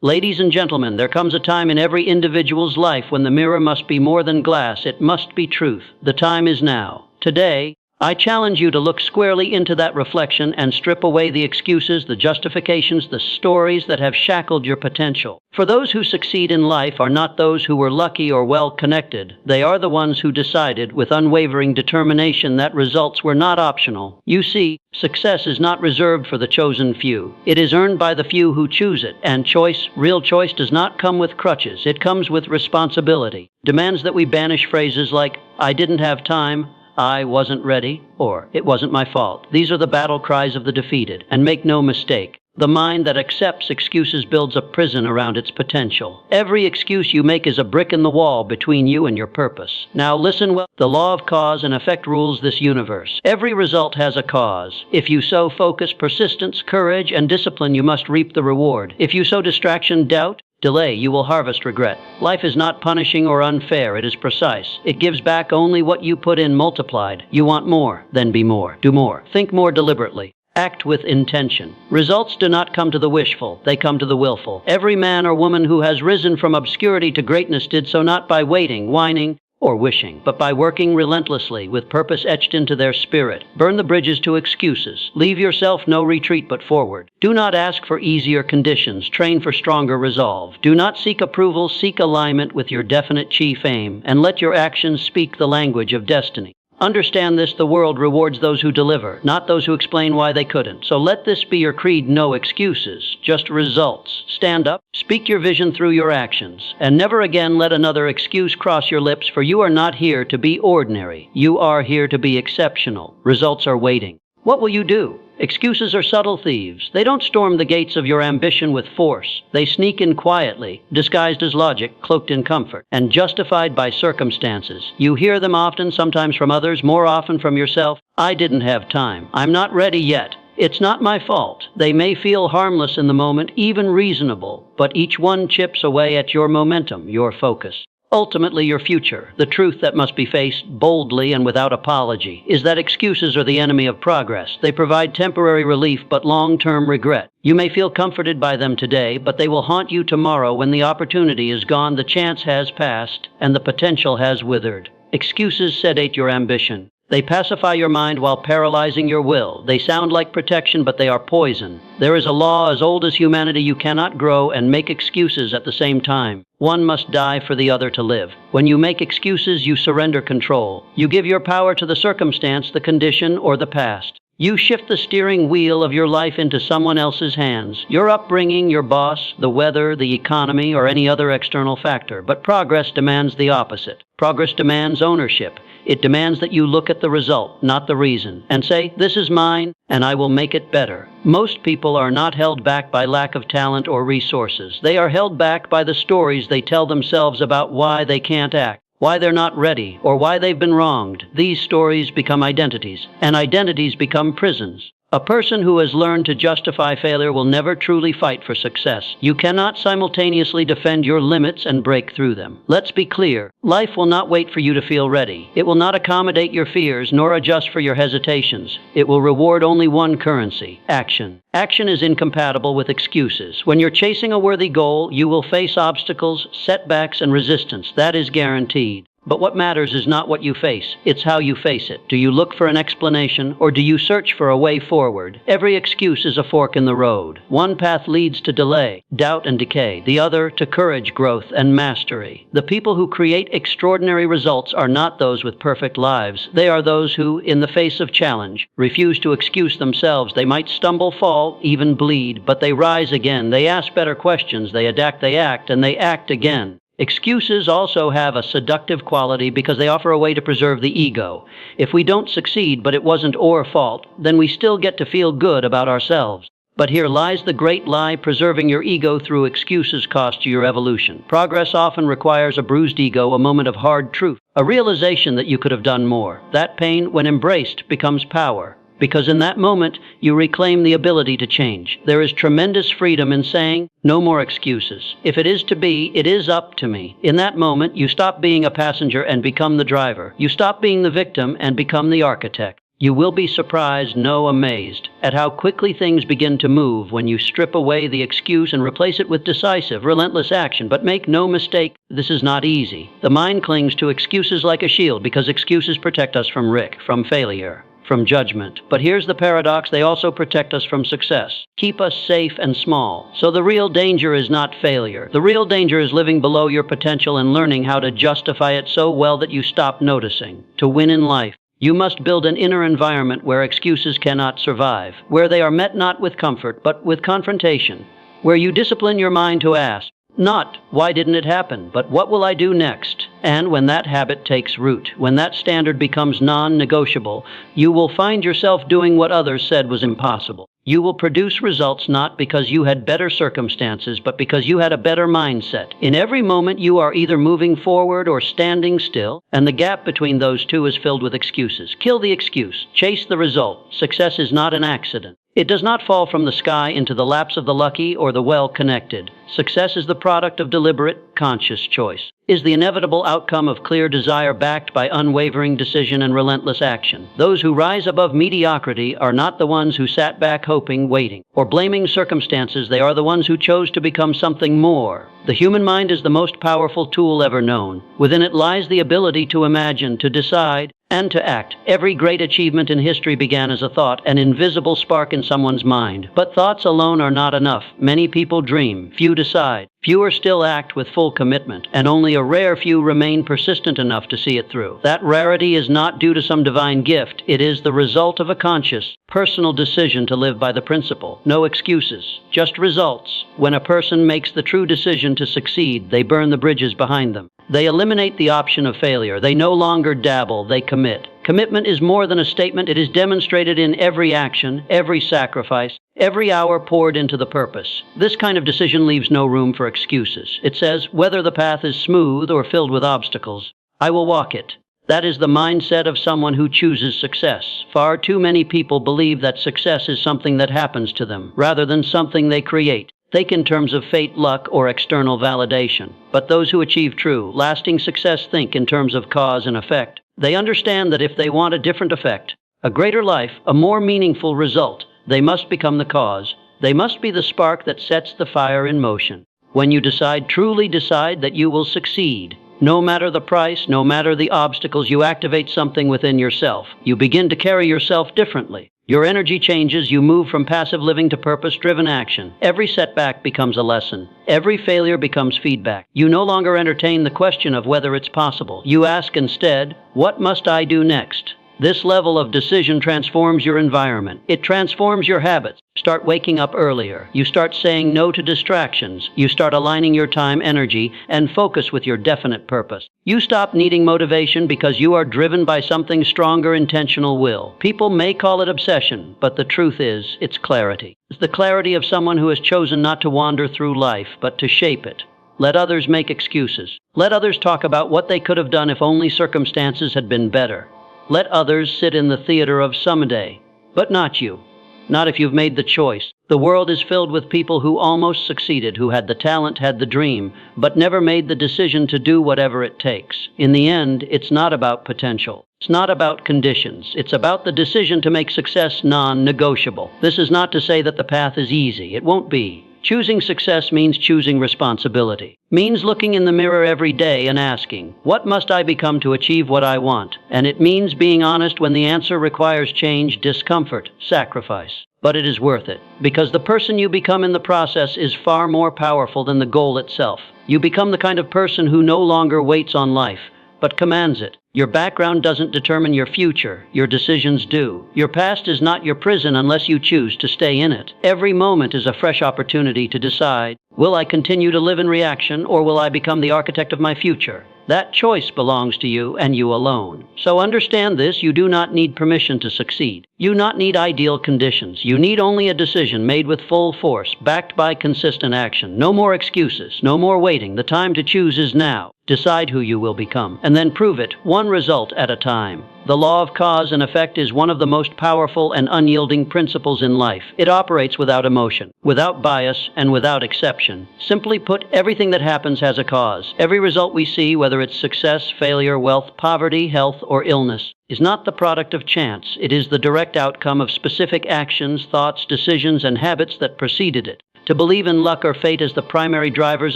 Ladies and gentlemen, there comes a time in every individual's life when the mirror must be more than glass, it must be truth. The time is now. Today, I challenge you to look squarely into that reflection and strip away the excuses, the justifications, the stories that have shackled your potential. For those who succeed in life are not those who were lucky or well-connected. They are the ones who decided with unwavering determination that results were not optional. You see, success is not reserved for the chosen few. It is earned by the few who choose it, and choice, real choice, does not come with crutches. It comes with responsibility. Demands that we banish phrases like, "I didn't have time," "I wasn't ready," or "it wasn't my fault." These are the battle cries of the defeated. And make no mistake, the mind that accepts excuses builds a prison around its potential. Every excuse you make is a brick in the wall between you and your purpose. Now listen well. The law of cause and effect rules this universe. Every result has a cause. If you sow focus, persistence, courage, and discipline, you must reap the reward. If you sow distraction, doubt, delay, you will harvest regret. Life is not punishing or unfair, it is precise. It gives back only what you put in multiplied. You want more, then be more. Do more. Think more deliberately. Act with intention. Results do not come to the wishful, they come to the willful. Every man or woman who has risen from obscurity to greatness did so not by waiting, whining, or wishing, but by working relentlessly with purpose etched into their spirit. Burn the bridges to excuses. Leave yourself no retreat but forward. Do not ask for easier conditions. Train for stronger resolve. Do not seek approval. Seek alignment with your definite chief aim, and let your actions speak the language of destiny. Understand this: the world rewards those who deliver, not those who explain why they couldn't. So let this be your creed: no excuses, just results. Stand up, speak your vision through your actions, and never again let another excuse cross your lips, for you are not here to be ordinary. You are here to be exceptional. Results are waiting. What will you do? Excuses are subtle thieves. They don't storm the gates of your ambition with force. They sneak in quietly, disguised as logic, cloaked in comfort, and justified by circumstances. You hear them often, sometimes from others, more often from yourself. "I didn't have time. I'm not ready yet. It's not my fault." They may feel harmless in the moment, even reasonable, but each one chips away at your momentum, your focus. Ultimately, your future. The truth that must be faced boldly and without apology is that excuses are the enemy of progress. They provide temporary relief but long-term regret. You may feel comforted by them today, but they will haunt you tomorrow when the opportunity is gone, the chance has passed, and the potential has withered. Excuses sedate your ambition. They pacify your mind while paralyzing your will. They sound like protection, but they are poison. There is a law as old as humanity: you cannot grow and make excuses at the same time. One must die for the other to live. When you make excuses, you surrender control. You give your power to the circumstance, the condition, or the past. You shift the steering wheel of your life into someone else's hands. Your upbringing, your boss, the weather, the economy, or any other external factor. But progress demands the opposite. Progress demands ownership. It demands that you look at the result, not the reason, and say, "This is mine, and I will make it better." Most people are not held back by lack of talent or resources. They are held back by the stories they tell themselves about why they can't act, why they're not ready, or why they've been wronged. These stories become identities, and identities become prisons. A person who has learned to justify failure will never truly fight for success. You cannot simultaneously defend your limits and break through them. Let's be clear. Life will not wait for you to feel ready. It will not accommodate your fears nor adjust for your hesitations. It will reward only one currency: action. Action is incompatible with excuses. When you're chasing a worthy goal, you will face obstacles, setbacks, and resistance. That is guaranteed. But what matters is not what you face, it's how you face it. Do you look for an explanation, or do you search for a way forward? Every excuse is a fork in the road. One path leads to delay, doubt, and decay. The other to courage, growth, and mastery. The people who create extraordinary results are not those with perfect lives. They are those who, in the face of challenge, refuse to excuse themselves. They might stumble, fall, even bleed, but they rise again. They ask better questions, they adapt, they act, and they act again. Excuses also have a seductive quality because they offer a way to preserve the ego. If we don't succeed, but it wasn't our fault, then we still get to feel good about ourselves. But here lies the great lie: preserving your ego through excuses costs you your evolution. Progress often requires a bruised ego, a moment of hard truth, a realization that you could have done more. That pain, when embraced, becomes power. Because in that moment, you reclaim the ability to change. There is tremendous freedom in saying, "No more excuses. If it is to be, it is up to me." In that moment, you stop being a passenger and become the driver. You stop being the victim and become the architect. You will be surprised, no amazed, at how quickly things begin to move when you strip away the excuse and replace it with decisive, relentless action. But make no mistake, this is not easy. The mind clings to excuses like a shield because excuses protect us from failure, from judgment. But here's the paradox, they also protect us from success, keep us safe and small. So the real danger is not failure. The real danger is living below your potential and learning how to justify it so well that you stop noticing. To win in life, you must build an inner environment where excuses cannot survive, where they are met not with comfort, but with confrontation, where you discipline your mind to ask, not, why didn't it happen, but what will I do next? And when that habit takes root, when that standard becomes non-negotiable, you will find yourself doing what others said was impossible. You will produce results not because you had better circumstances, but because you had a better mindset. In every moment, you are either moving forward or standing still, and the gap between those two is filled with excuses. Kill the excuse. Chase the result. Success is not an accident. It does not fall from the sky into the laps of the lucky or the well-connected. Success is the product of deliberate, conscious choice, is the inevitable outcome of clear desire backed by unwavering decision and relentless action. Those who rise above mediocrity are not the ones who sat back hoping, waiting, or blaming circumstances. They are the ones who chose to become something more. The human mind is the most powerful tool ever known. Within it lies the ability to imagine, to decide, and to act. Every great achievement in history began as a thought, an invisible spark in someone's mind. But thoughts alone are not enough. Many people dream, few decide, fewer still act with full commitment, and only a rare few remain persistent enough to see it through. That rarity is not due to some divine gift. It is the result of a conscious, personal decision to live by the principle. No excuses, just results. When a person makes the true decision to succeed, they burn the bridges behind them. They eliminate the option of failure. They no longer dabble, they commit. Commitment is more than a statement. It is demonstrated in every action, every sacrifice, every hour poured into the purpose. This kind of decision leaves no room for excuses. It says, whether the path is smooth or filled with obstacles, I will walk it. That is the mindset of someone who chooses success. Far too many people believe that success is something that happens to them, rather than something they create. Think in terms of fate, luck, or external validation. But those who achieve true, lasting success think in terms of cause and effect. They understand that if they want a different effect, a greater life, a more meaningful result, they must become the cause. They must be the spark that sets the fire in motion. When you decide, truly decide that you will succeed, no matter the price, no matter the obstacles, you activate something within yourself. You begin to carry yourself differently. Your energy changes. You move from passive living to purpose-driven action. Every setback becomes a lesson. Every failure becomes feedback. You no longer entertain the question of whether it's possible. You ask instead, what must I do next? This level of decision transforms your environment. It transforms your habits. Start waking up earlier. You start saying no to distractions. You start aligning your time, energy, and focus with your definite purpose. You stop needing motivation because you are driven by something stronger, intentional will. People may call it obsession, but the truth is, it's clarity. It's the clarity of someone who has chosen not to wander through life, but to shape it. Let others make excuses. Let others talk about what they could have done if only circumstances had been better. Let others sit in the theater of someday, but not you. Not if you've made the choice. The world is filled with people who almost succeeded, who had the talent, had the dream, but never made the decision to do whatever it takes. In the end, it's not about potential. It's not about conditions. It's about the decision to make success non-negotiable. This is not to say that the path is easy. It won't be. Choosing success means choosing responsibility. Means looking in the mirror every day and asking, what must I become to achieve what I want? And it means being honest when the answer requires change, discomfort, sacrifice. But it is worth it, because the person you become in the process is far more powerful than the goal itself. You become the kind of person who no longer waits on life, but commands it. Your background doesn't determine your future, your decisions do. Your past is not your prison unless you choose to stay in it. Every moment is a fresh opportunity to decide, will I continue to live in reaction, or will I become the architect of my future? That choice belongs to you and you alone. So understand this, you do not need permission to succeed. You do not need ideal conditions. You need only a decision made with full force, backed by consistent action. No more excuses, no more waiting. The time to choose is now. Decide who you will become, and then prove it, one result at a time. The The law of cause and effect is one of the most powerful and unyielding principles in life. It operates without emotion, without bias, and without exception. Simply put, everything that happens has a cause. Every result we see, whether it's success, failure, wealth, poverty, health, or illness, is not the product of chance. It is the direct outcome of specific actions, thoughts, decisions, and habits that preceded it. To believe in luck or fate as the primary drivers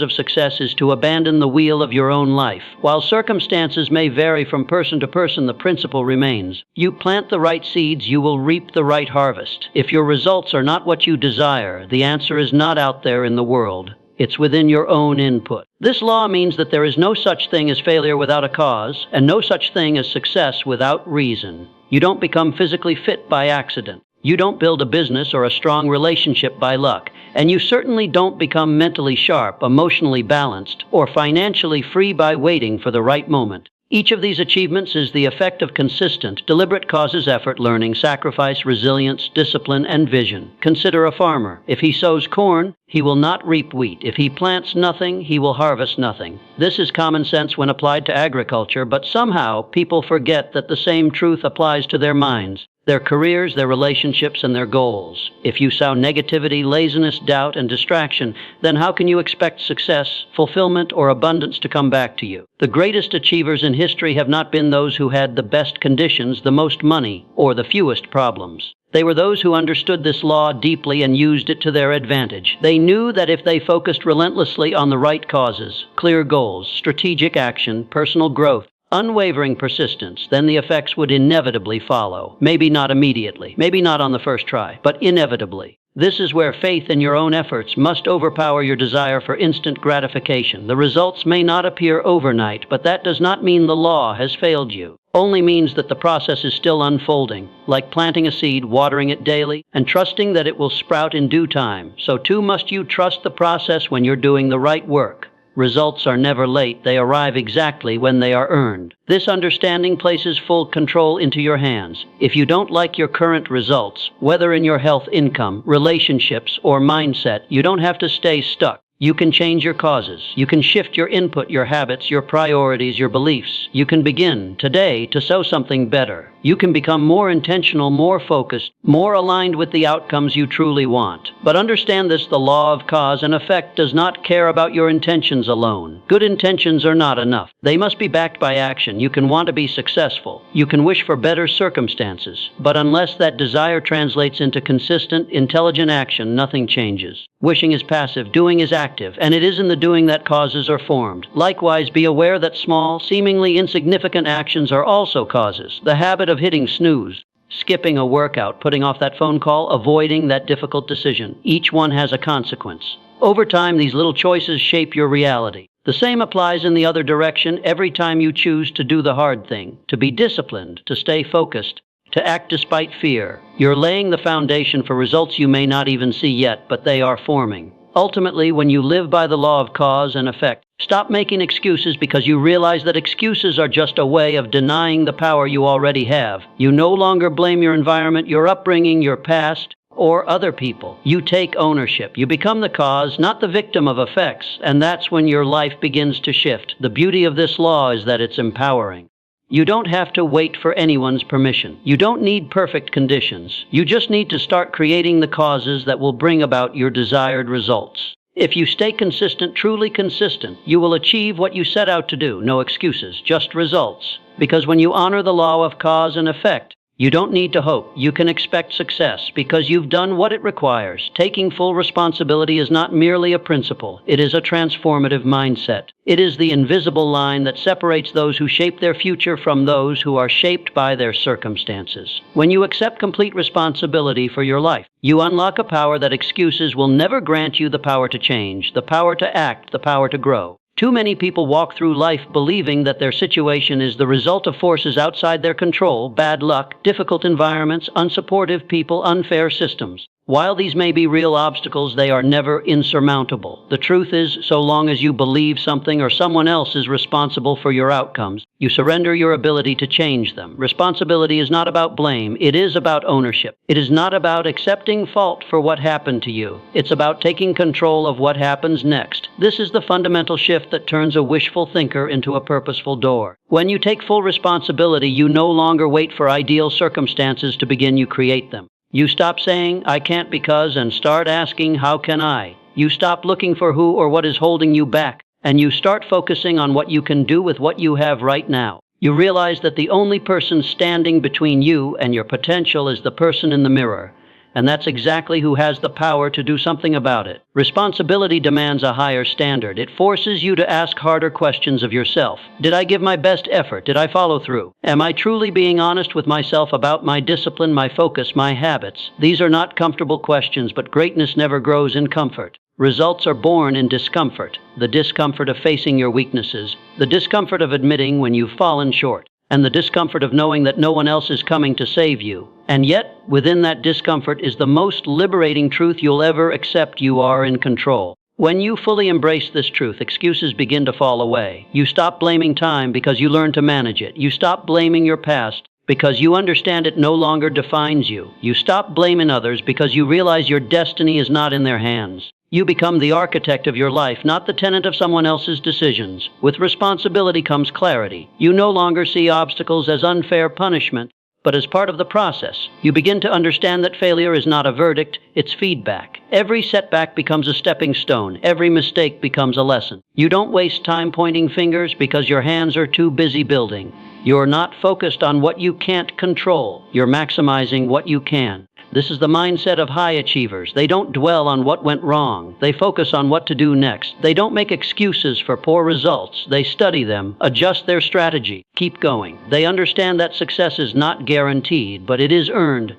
of success is to abandon the wheel of your own life. While circumstances may vary from person to person, the principle remains. You plant the right seeds, you will reap the right harvest. If your results are not what you desire, the answer is not out there in the world. It's within your own input. This law means that there is no such thing as failure without a cause, and no such thing as success without reason. You don't become physically fit by accident. You don't build a business or a strong relationship by luck, and you certainly don't become mentally sharp, emotionally balanced, or financially free by waiting for the right moment. Each of these achievements is the effect of consistent, deliberate causes, effort, learning, sacrifice, resilience, discipline, and vision. Consider a farmer. If he sows corn, he will not reap wheat. If he plants nothing, he will harvest nothing. This is common sense when applied to agriculture, but somehow people forget that the same truth applies to their minds, their careers, their relationships, and their goals. If you sow negativity, laziness, doubt, and distraction, then how can you expect success, fulfillment, or abundance to come back to you? The greatest achievers in history have not been those who had the best conditions, the most money, or the fewest problems. They were those who understood this law deeply and used it to their advantage. They knew that if they focused relentlessly on the right causes, clear goals, strategic action, personal growth, unwavering persistence, then the effects would inevitably follow. Maybe not immediately, maybe not on the first try, but inevitably. This is where faith in your own efforts must overpower your desire for instant gratification. The results may not appear overnight, but that does not mean the law has failed you. Only means that the process is still unfolding, like planting a seed, watering it daily, and trusting that it will sprout in due time. So too must you trust the process when you're doing the right work. Results are never late, they arrive exactly when they are earned. This understanding places full control into your hands. If you don't like your current results, whether in your health, income, relationships, or mindset, you don't have to stay stuck. You can change your causes. You can shift your input, your habits, your priorities, your beliefs. You can begin today to sow something better. You can become more intentional, more focused, more aligned with the outcomes you truly want. But understand this, the law of cause and effect does not care about your intentions alone. Good intentions are not enough. They must be backed by action. You can want to be successful. You can wish for better circumstances. But unless that desire translates into consistent, intelligent action, nothing changes. Wishing is passive, doing is active, and it is in the doing that causes are formed. Likewise, be aware that small, seemingly insignificant actions are also causes. The habit of hitting snooze, skipping a workout, putting off that phone call, avoiding that difficult decision. Each one has a consequence. Over time, these little choices shape your reality. The same applies in the other direction every time you choose to do the hard thing, to be disciplined, to stay focused, to act despite fear. You're laying the foundation for results you may not even see yet, but they are forming. Ultimately, when you live by the law of cause and effect, stop making excuses because you realize that excuses are just a way of denying the power you already have. You no longer blame your environment, your upbringing, your past, or other people. You take ownership. You become the cause, not the victim of effects, and that's when your life begins to shift. The beauty of this law is that it's empowering. You don't have to wait for anyone's permission. You don't need perfect conditions. You just need to start creating the causes that will bring about your desired results. If you stay consistent, truly consistent, you will achieve what you set out to do. No excuses, just results. Because when you honor the law of cause and effect, you don't need to hope. You can expect success because you've done what it requires. Taking full responsibility is not merely a principle. It is a transformative mindset. It is the invisible line that separates those who shape their future from those who are shaped by their circumstances. When you accept complete responsibility for your life, you unlock a power that excuses will never grant you the power to change, the power to act, the power to grow. Too many people walk through life believing that their situation is the result of forces outside their control, bad luck, difficult environments, unsupportive people, unfair systems. While these may be real obstacles, they are never insurmountable. The truth is, so long as you believe something or someone else is responsible for your outcomes, you surrender your ability to change them. Responsibility is not about blame, it is about ownership. It is not about accepting fault for what happened to you. It's about taking control of what happens next. This is the fundamental shift that turns a wishful thinker into a purposeful doer. When you take full responsibility, you no longer wait for ideal circumstances to begin, you create them. You stop saying, "I can't because," and start asking, "How can I?" You stop looking for who or what is holding you back, and you start focusing on what you can do with what you have right now. You realize that the only person standing between you and your potential is the person in the mirror, and that's exactly who has the power to do something about it. Responsibility demands a higher standard. It forces you to ask harder questions of yourself. Did I give my best effort? Did I follow through? Am I truly being honest with myself about my discipline, my focus, my habits? These are not comfortable questions, but greatness never grows in comfort. Results are born in discomfort, the discomfort of facing your weaknesses, the discomfort of admitting when you've fallen short, and the discomfort of knowing that no one else is coming to save you. And yet, within that discomfort is the most liberating truth you'll ever accept: you are in control. When you fully embrace this truth, excuses begin to fall away. You stop blaming time because you learn to manage it. You stop blaming your past because you understand it no longer defines you. You stop blaming others because you realize your destiny is not in their hands. You become the architect of your life, not the tenant of someone else's decisions. With responsibility comes clarity. You no longer see obstacles as unfair punishment, but as part of the process. You begin to understand that failure is not a verdict, it's feedback. Every setback becomes a stepping stone. Every mistake becomes a lesson. You don't waste time pointing fingers because your hands are too busy building. You're not focused on what you can't control. You're maximizing what you can. This is the mindset of high achievers. They don't dwell on what went wrong. They focus on what to do next. They don't make excuses for poor results. They study them, adjust their strategy, keep going. They understand that success is not guaranteed, but it is earned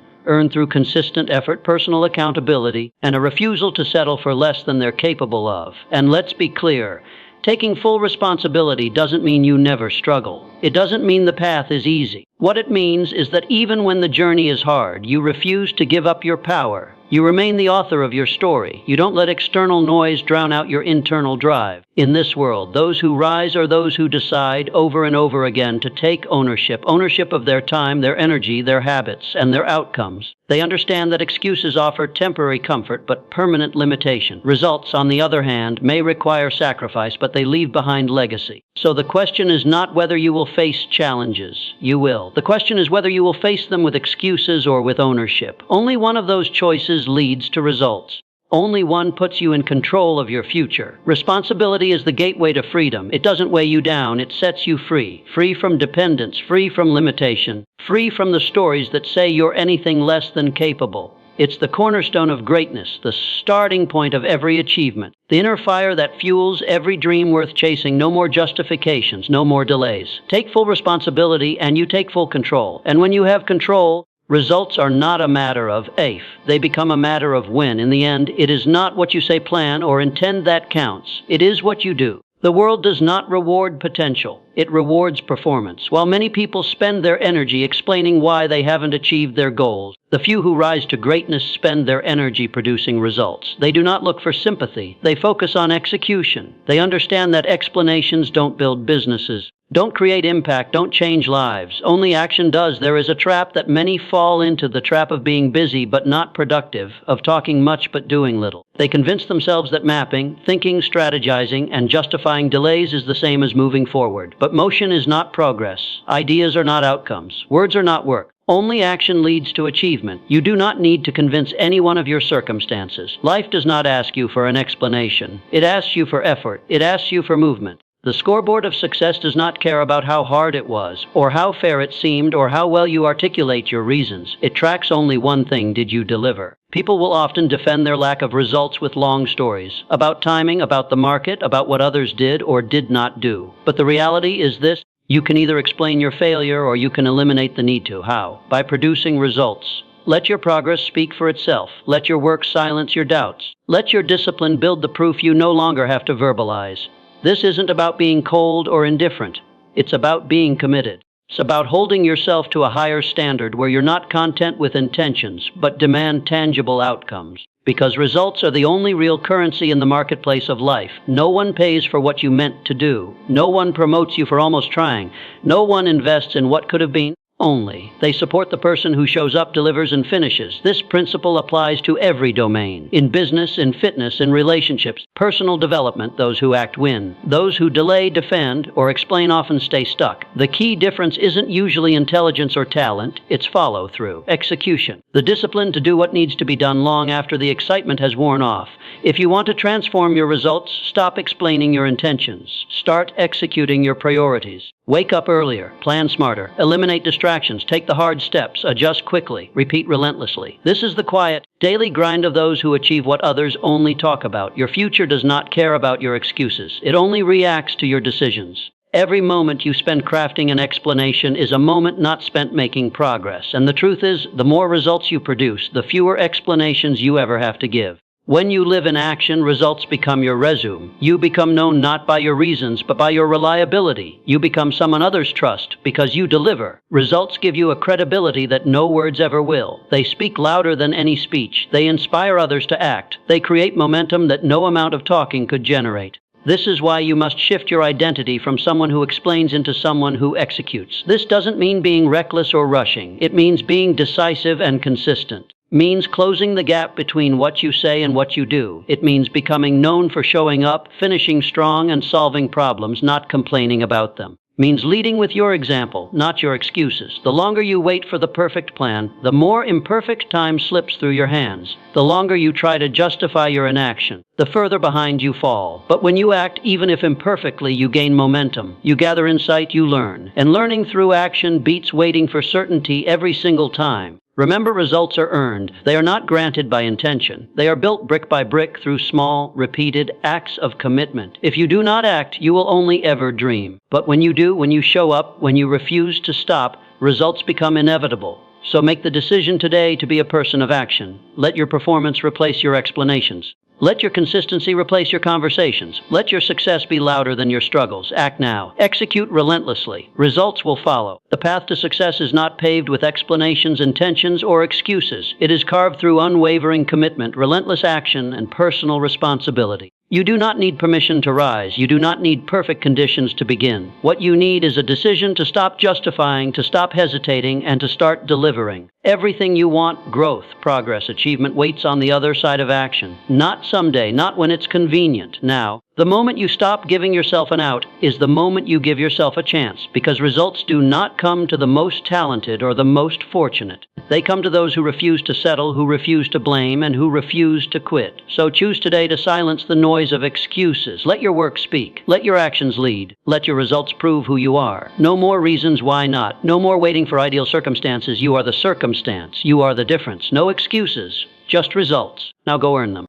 through consistent effort, personal accountability, and a refusal to settle for less than they're capable of. And let's be clear, taking full responsibility doesn't mean you never struggle. It doesn't mean the path is easy. What it means is that even when the journey is hard, you refuse to give up your power. You remain the author of your story. You don't let external noise drown out your internal drive. In this world, those who rise are those who decide over and over again to take ownership of their time, their energy, their habits, and their outcomes. They understand that excuses offer temporary comfort but permanent limitation. Results, on the other hand, may require sacrifice, but they leave behind legacy. So the question is not whether you will face challenges. You will. The question is whether you will face them with excuses or with ownership. Only one of those choices leads to results. Only one puts you in control of your future. Responsibility is the gateway to freedom. It doesn't weigh you down, it sets you free. Free from dependence, free from limitation, free from the stories that say you're anything less than capable. It's the cornerstone of greatness, the starting point of every achievement, the inner fire that fuels every dream worth chasing. No more justifications, no more delays. Take full responsibility and you take full control. And when you have control, results are not a matter of if, they become a matter of when. In the end, it is not what you say, plan, or intend that counts. It is what you do. The world does not reward potential. It rewards performance. While many people spend their energy explaining why they haven't achieved their goals, the few who rise to greatness spend their energy producing results. They do not look for sympathy. They focus on execution. They understand that explanations don't build businesses, don't create impact, don't change lives. Only action does. There is a trap that many fall into, the trap of being busy but not productive, of talking much but doing little. They convince themselves that mapping, thinking, strategizing, and justifying delays is the same as moving forward. But motion is not progress. Ideas are not outcomes. Words are not work. Only action leads to achievement. You do not need to convince anyone of your circumstances. Life does not ask you for an explanation. It asks you for effort. It asks you for movement. The scoreboard of success does not care about how hard it was, or how fair it seemed, or how well you articulate your reasons. It tracks only one thing: did you deliver? People will often defend their lack of results with long stories about timing, about the market, about what others did or did not do. But the reality is this: you can either explain your failure or you can eliminate the need to. How? By producing results. Let your progress speak for itself. Let your work silence your doubts. Let your discipline build the proof you no longer have to verbalize. This isn't about being cold or indifferent. It's about being committed. It's about holding yourself to a higher standard where you're not content with intentions, but demand tangible outcomes. Because results are the only real currency in the marketplace of life. No one pays for what you meant to do. No one promotes you for almost trying. No one invests in what could have been. Only. They support the person who shows up, delivers, and finishes. This principle applies to every domain. In business, in fitness, in relationships, personal development, those who act win. Those who delay, defend, or explain often stay stuck. The key difference isn't usually intelligence or talent, it's follow-through, execution. The discipline to do what needs to be done long after the excitement has worn off. If you want to transform your results, stop explaining your intentions. Start executing your priorities. Wake up earlier, plan smarter, eliminate distractions, take the hard steps, adjust quickly, repeat relentlessly. This is the quiet, daily grind of those who achieve what others only talk about. Your future does not care about your excuses. It only reacts to your decisions. Every moment you spend crafting an explanation is a moment not spent making progress. And the truth is, the more results you produce, the fewer explanations you ever have to give. When you live in action, results become your resume. You become known not by your reasons, but by your reliability. You become someone others trust because you deliver. Results give you a credibility that no words ever will. They speak louder than any speech. They inspire others to act. They create momentum that no amount of talking could generate. This is why you must shift your identity from someone who explains into someone who executes. This doesn't mean being reckless or rushing. It means being decisive and consistent. Means closing the gap between what you say and what you do. It means becoming known for showing up, finishing strong, and solving problems, not complaining about them. Means leading with your example, not your excuses. The longer you wait for the perfect plan, the more imperfect time slips through your hands. The longer you try to justify your inaction, the further behind you fall. But when you act, even if imperfectly, you gain momentum. You gather insight, you learn. And learning through action beats waiting for certainty every single time. Remember, results are earned. They are not granted by intention. They are built brick by brick through small, repeated acts of commitment. If you do not act, you will only ever dream. But when you do, when you show up, when you refuse to stop, results become inevitable. So make the decision today to be a person of action. Let your performance replace your explanations. Let your consistency replace your conversations. Let your success be louder than your struggles. Act now. Execute relentlessly. Results will follow. The path to success is not paved with explanations, intentions, or excuses. It is carved through unwavering commitment, relentless action, and personal responsibility. You do not need permission to rise. You do not need perfect conditions to begin. What you need is a decision to stop justifying, to stop hesitating, and to start delivering. Everything you want, growth, progress, achievement, waits on the other side of action. Not someday, not when it's convenient. Now. The moment you stop giving yourself an out is the moment you give yourself a chance, because results do not come to the most talented or the most fortunate. They come to those who refuse to settle, who refuse to blame, and who refuse to quit. So choose today to silence the noise of excuses. Let your work speak. Let your actions lead. Let your results prove who you are. No more reasons why not. No more waiting for ideal circumstances. You are the circumstance. You are the difference. No excuses, just results. Now go earn them.